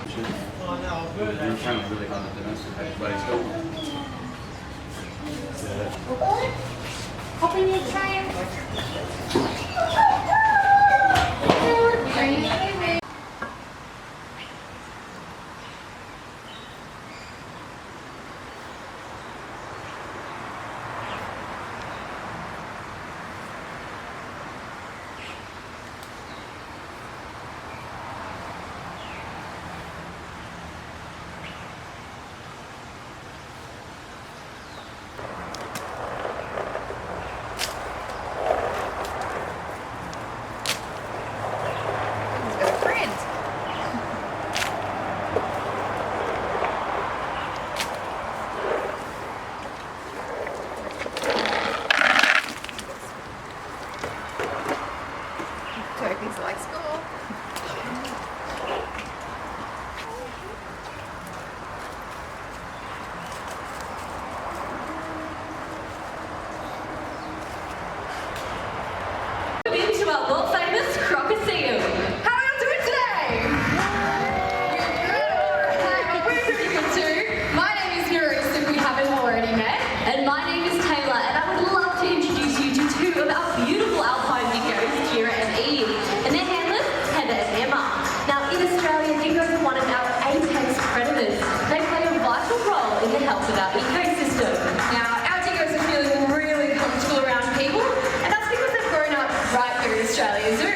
competition. It's kind of really hard to domesticate, but it's still. Hop in your tray. Turkeys like school. Welcome into our world famous Crocoseum. How are you doing today? Alright, we're pretty good too. My name is Girrafes if we haven't already met. And my name is Taylor, and I would love to introduce you to two of our beautiful alpine dingoes, Kira and Eve, and their handlers, Heather and Emma. Now in Australia, dingoes are one of our apex predators. They play a vital role in the health of our ecosystem. Now our dingoes are feeling really comfortable around people, and that's because they've grown up right here in Australia Zoo.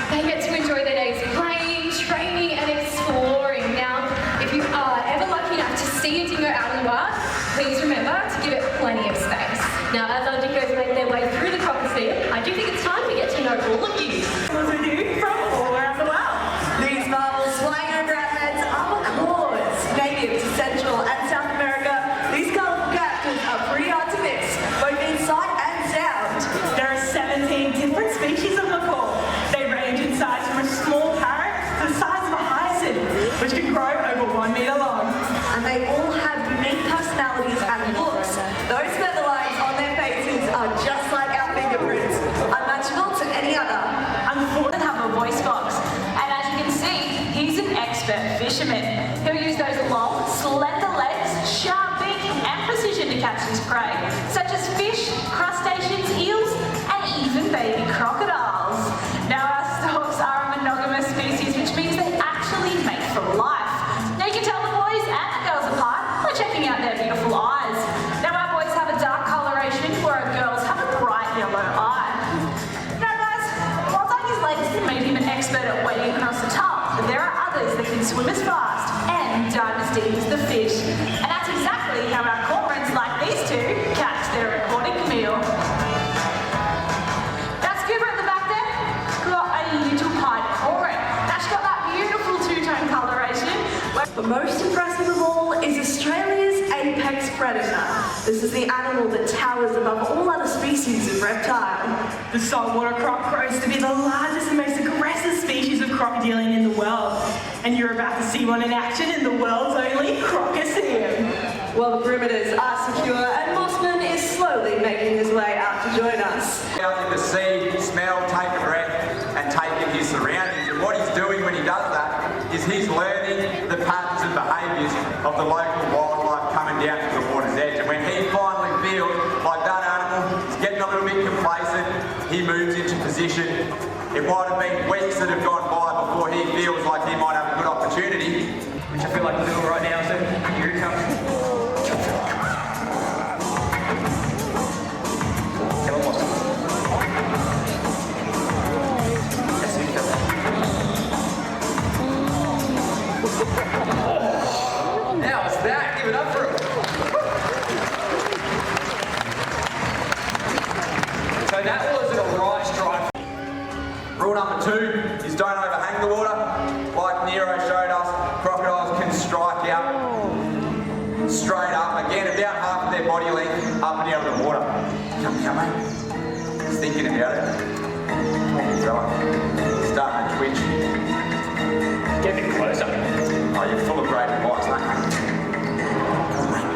They get to enjoy their days playing, training and exploring. Now, if you are ever lucky enough to see a dingo out in the wild, please remember to give it plenty of space. Now, as our dingoes make their way through the Crocoseum, I do think it's time to get to know all of you. With you from all around the world. These marvels flying over our heads are macaws, native to Central and South America. These colourful characters are pretty hard to miss, both in sight and sound. There are 17 different species of macaw. They range in size from a small parrot to the size of a hyacinth, which can grow over 1 metre long. And they all have unique personalities and looks. Those feather lines on their faces are just like our fingerprints, unmatchable to any other. Unfortunately, have a voice box, and as you can see, he's an expert fisherman. He'll use those long, slender legs, sharp beak, and precision to catch his prey, such as fish, crustaceans, eels, and even baby crocodiles. Now, our storks are a monogamous species, which means they actually mate for life. Now, you can tell the boys and the girls apart by checking out their beautiful eyes. Now, our boys have a dark coloration, where our girls have a bright yellow eye. Now, guys, while Dougie's legs can make him an expert at wading across the top, there are others that can swim as fast and dive as deep as the fish. And that's exactly how our cormorants like these two catch their aquatic meal. That scuba at the back there got a little pied cormorant. Now she's got that beautiful two-tone coloration. But most impressive of all is Australia's apex predator. This is the animal that towers above all other species of reptile. The saltwater croc grows to be the largest and most aggressive species of crocodile in the world. And you're about to see one in action in the world's only Crocoseum. Well, the perimeters are secure and Mossman is slowly making his way out to join us. Out in the sea, smell, take a breath, and take in his surroundings. And what he's doing when he does that is he's learning the patterns and behaviours of the local wildlife coming down to the water's edge. And when he finally feels like that animal is getting a little bit complacent, he moves into position. It might have been weeks that have gone by before he feels like he might have a good opportunity, which I feel like he's doing right now. So here he comes. Come on, Boston. That's it, come on. Now it's that. Give it up for him. So that was a right strike. Rule number 2 is don't overhang the water. Like Nero showed us, crocodiles can strike out straight up, again about half of their body length up and out of the water. Come here, mate. Just thinking about it. Starting to twitch. Get a bit closer. Oh, you're full of great advice, mate. Come on, mate.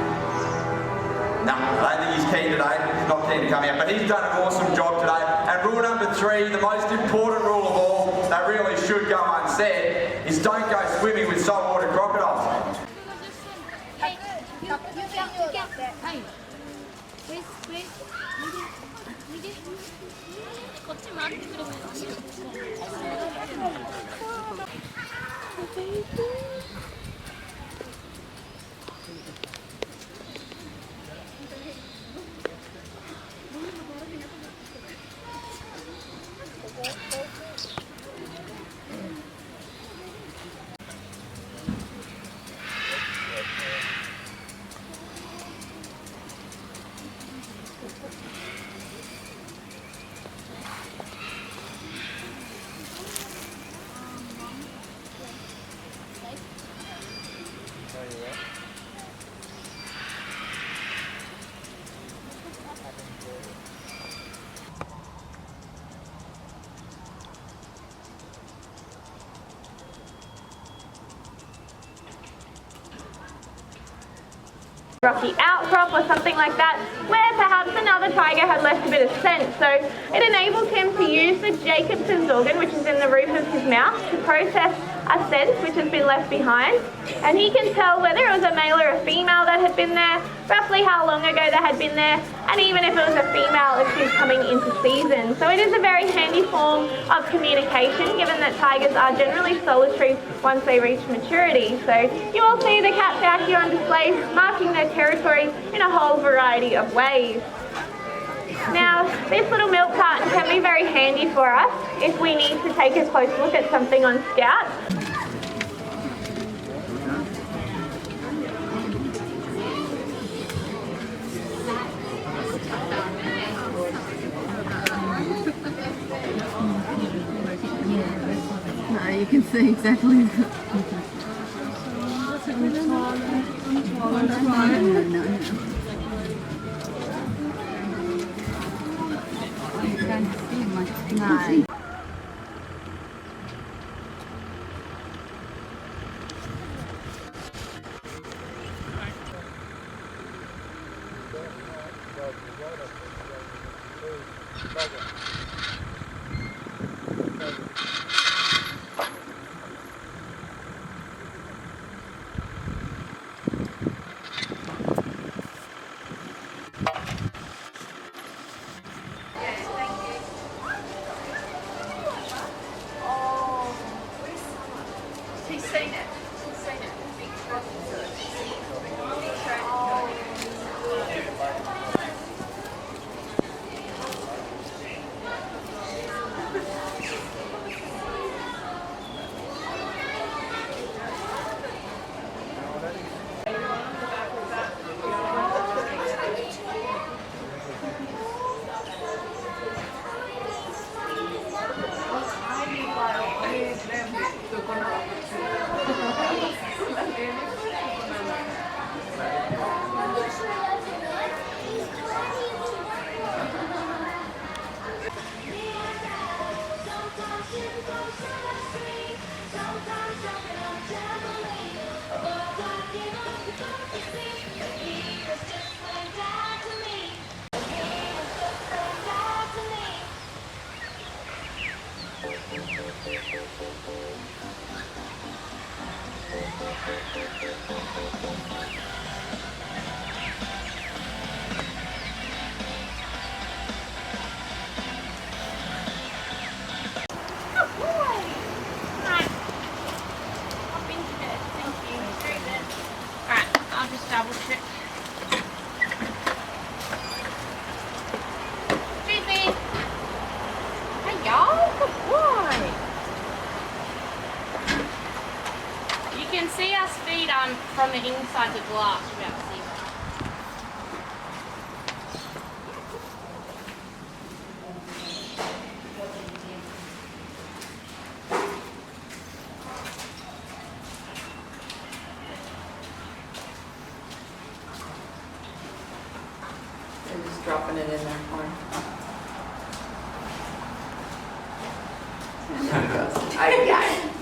No, I don't think he's keen today. He's not keen to come out, but he's done an awesome job today. And rule number 3, the most important rule of all, that really should go unsaid, is is don't go swimming with saltwater crocodiles. Hey, you get that. Hey. Wait. 걷지만 rocky outcrop or something like that, where perhaps another tiger had left a bit of scent. So it enables him to use the Jacobson's organ, which is in the roof of his mouth, to process a scent which has been left behind. And he can tell whether it was a male or a female that had been there, roughly how long ago they had been there, and even if it was a female if she's coming into season. So it is a very handy form of communication, given that tigers are generally solitary once they reach maturity. So you all see the cats out here on display, marking their territory in a whole variety of ways. Now, this little milk carton can be very handy for us if we need to take a close look at something on scout. No, you can see exactly. No. You can't see much. No. From the inside the glass, you'll be able to see that. I'm just dropping it in there for him. There it goes. I got it.